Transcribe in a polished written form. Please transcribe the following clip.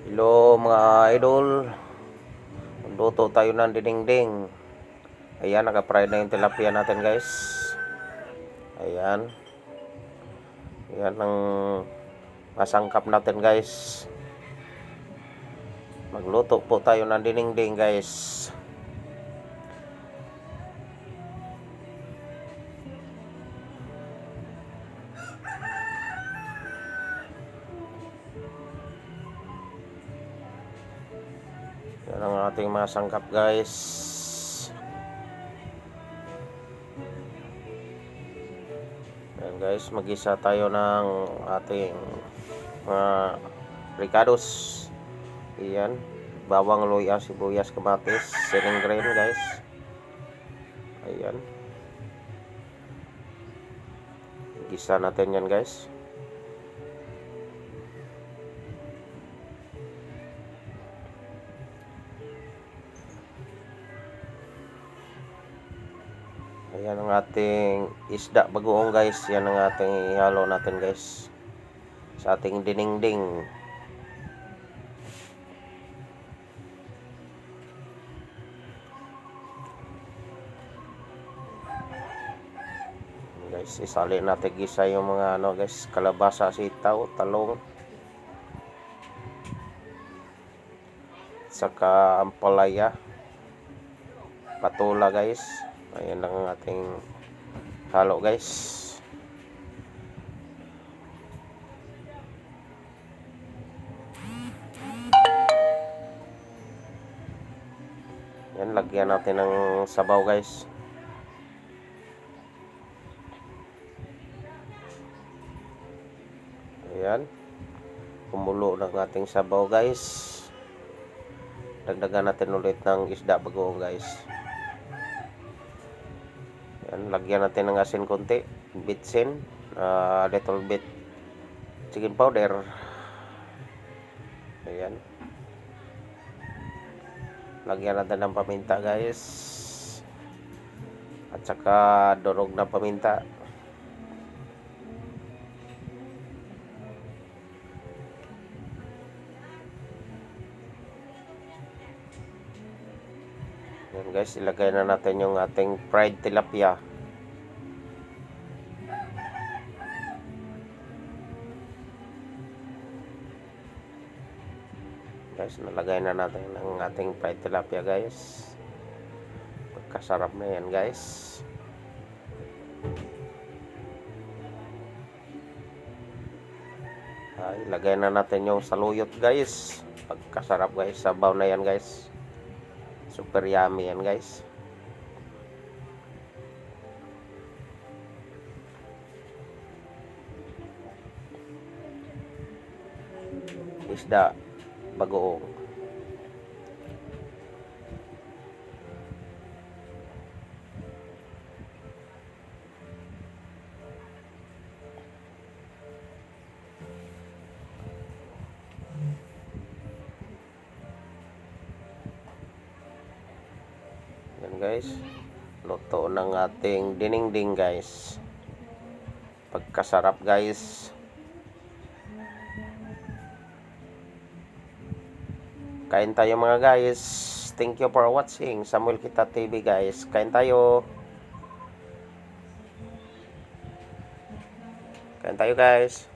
Hello mga idol. Luto tayo ng dinding. Ayan, naka-fry na yung tilapia natin guys. Ayan. Ayan ang masangkap natin guys. Magluto po tayo ng dinding guys. Yan ang ating mga sangkap guys. Yan guys, mag-isa tayo ng ating mga ricados. Yan, bawang, luya, sibuyas, kamatis, siling green guys. Ayan. Gisa natin yan guys. Ayan ang ating isda bagoong guys. Yan ang ating ihalo natin guys sa ating dinding. Guys, isali natin gisa yung mga guys, kalabasa, sitaw, talong, saka ampalaya, patula guys. Ayan lang ang ating halo guys. Yan, lagyan natin ng sabaw guys. Ayan, kumulo ng ating sabaw guys. Dagdagan natin ulit ng isda bagoong guys. Yan, lagyan natin ng asin konti, bitsin, little bit chicken powder. Ayan, lagyan natin ng paminta guys, at saka durog na paminta. Yan guys, ilagay na natin yung ating fried tilapia. Guys, nalagay na natin ang ating fried tilapia guys. Pagkasarap na yan guys. Ilagay na natin yung saluyot guys. Pagkasarap guys, sabaw na yan guys. Super yummy yan guys. Isda bagoong. Yan guys, luto ng ating dinding guys. Pagkasarap guys. Kain tayo mga guys. Thank you for watching Samuel Kita TV guys. Kain tayo. Kain tayo guys.